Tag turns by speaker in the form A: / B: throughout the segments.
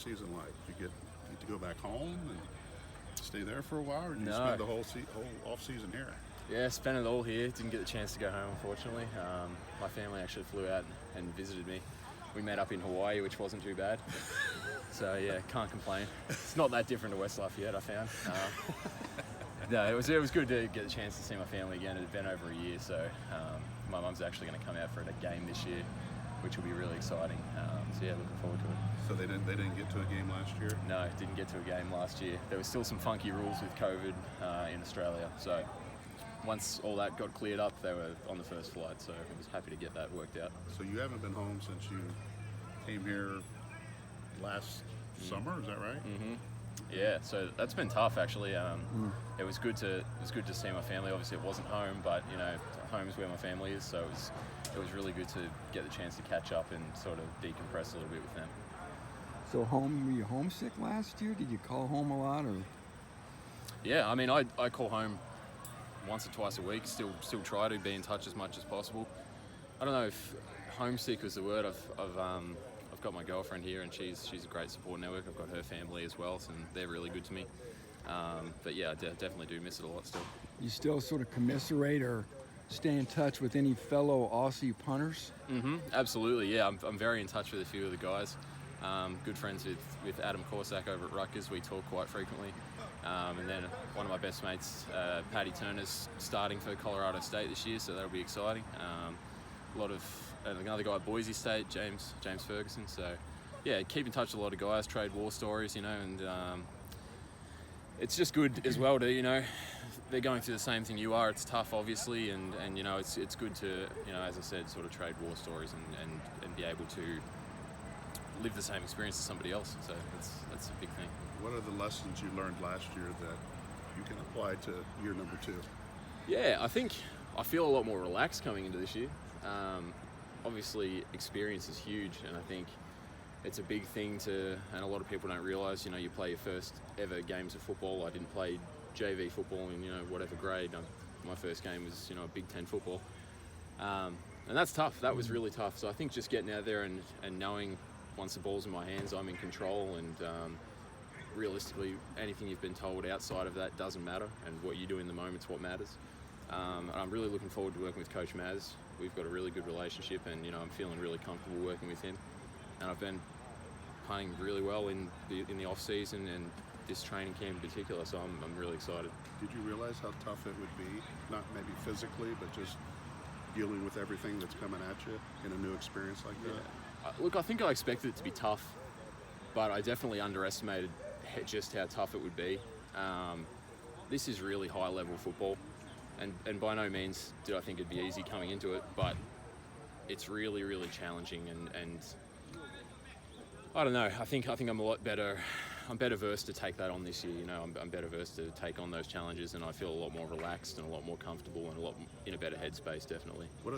A: season like? Did you get to go back home and stay there for a while, or did you
B: No.
A: spend the whole off season here?
B: Yeah, spent it all here. Didn't get the chance to go home, unfortunately. My family actually flew out and visited me. We met up in Hawaii, which wasn't too bad. So yeah, can't complain. It's not that different to West Lafayette, I found. No, it was good to get the chance to see my family again. It had been over a year, so my mum's actually going to come out for a game this year, which will be really exciting. So yeah, looking forward to it.
A: So they didn't get to a game last year?
B: No, didn't get to a game last year. There was still some funky rules with COVID in Australia. So once all that got cleared up, they were on the first flight. So I was happy to get that worked out.
A: So you haven't been home since you came here last summer, is that right?
B: Mm-hmm. Yeah, so that's been tough actually. It was good to see my family. Obviously, it wasn't home, but home is where my family is. So it was really good to get the chance to catch up and sort of decompress a little bit with them.
C: So were you homesick last year? Did you call home a lot, or?
B: Yeah, I mean, I call home once or twice a week. Still try to be in touch as much as possible. I don't know if homesick was the word. I've got my girlfriend here, and she's a great support network. I've got her family as well, and they're really good to me. But yeah, I definitely do miss it a lot still.
C: You still sort of commiserate or stay in touch with any fellow Aussie punters?
B: Mm-hmm. Absolutely, yeah. I'm very in touch with a few of the guys. Good friends with Adam Corsack over at Rutgers. We talk quite frequently. And then one of my best mates, Paddy Turner's starting for Colorado State this year, so that'll be exciting. A lot of another guy at Boise State, James Ferguson. So yeah, keep in touch with a lot of guys, trade war stories, and it's just good as well to, they're going through the same thing you are. It's tough, obviously, and it's good to, as I said, sort of trade war stories and be able to live the same experience as somebody else. So that's a big thing.
A: What are the lessons you learned last year that you can apply to year number 2?
B: Yeah, I feel a lot more relaxed coming into this year. Obviously, experience is huge, and I think it's a big thing and a lot of people don't realise, you play your first ever games of football. I didn't play JV football in, whatever grade. My first game was, a Big Ten football. And that's tough. That was really tough. So I think just getting out there and knowing once the ball's in my hands, I'm in control, and realistically, anything you've been told outside of that doesn't matter, and what you do in the moment's what matters. And I'm really looking forward to working with Coach Maz. We've got a really good relationship, and I'm feeling really comfortable working with him. And I've been playing really well in the off season and this training camp in particular. So I'm really excited.
A: Did you realize how tough it would be, not maybe physically, but just dealing with everything that's coming at you in a new experience like that?
B: Look, I think I expected it to be tough, but I definitely underestimated just how tough it would be. This is really high-level football, and by no means did I think it'd be easy coming into it, but it's really, really challenging, and I don't know. I think I'm a lot better. I'm better versed to take that on this year. I'm better versed to take on those challenges, and I feel a lot more relaxed and a lot more comfortable and a lot in a better headspace, definitely.
A: What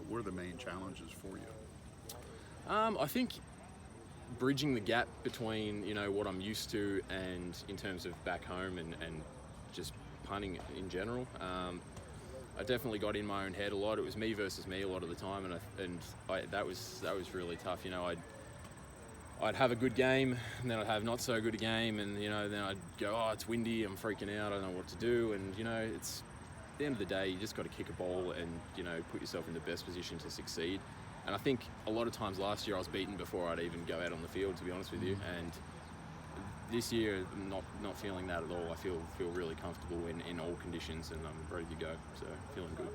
A: were the main challenges for you?
B: I think bridging the gap between what I'm used to and in terms of back home and just punting in general. I definitely got in my own head a lot. It was me versus me a lot of the time, and that was really tough. I'd have a good game, and then I'd have not so good a game, and then I'd go, oh, it's windy, I'm freaking out, I don't know what to do, and it's at the end of the day, you just got to kick a ball and put yourself in the best position to succeed. And I think a lot of times last year I was beaten before I'd even go out on the field, to be honest with you. And this year, I'm not feeling that at all. I feel really comfortable in all conditions, and I'm ready to go. So feeling good.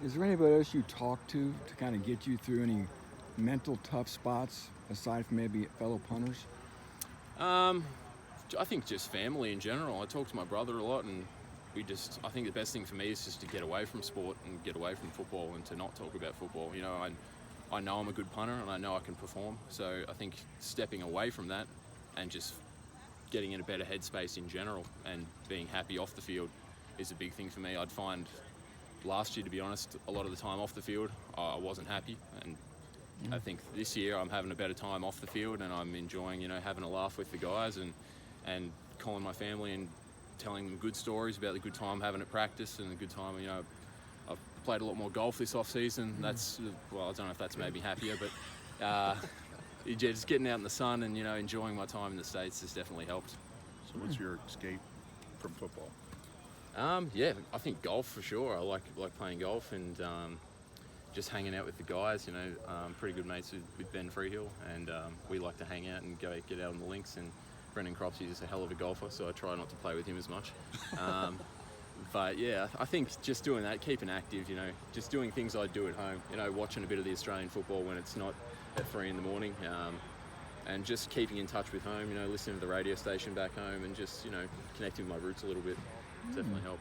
C: Is there anybody else you talk to kind of get you through any mental tough spots aside from maybe fellow punters?
B: I think just family in general. I talk to my brother a lot, and I think the best thing for me is just to get away from sport and get away from football and to not talk about football. I know I'm a good punter and I know I can perform. So I think stepping away from that and just getting in a better headspace in general and being happy off the field is a big thing for me. I'd find last year, to be honest, a lot of the time off the field, I wasn't happy. And I think this year I'm having a better time off the field, and I'm enjoying, having a laugh with the guys and calling my family and telling them good stories about the good time having at practice and the good time, I've played a lot more golf this off season. That's, well, I don't know if that's made me happier, but just getting out in the sun and enjoying my time in the States has definitely helped.
A: So what's your escape from football?
B: Yeah, I think golf for sure. I like playing golf and just hanging out with the guys. Pretty good mates with Ben Freehill, and we like to hang out and get out on the links. And Brendan Cropsey is a hell of a golfer, so I try not to play with him as much. But yeah, I think just doing that, keeping active, just doing things I do at home, watching a bit of the Australian football when it's not at 3 in the morning, and just keeping in touch with home, listening to the radio station back home and just, connecting with my roots a little bit definitely help.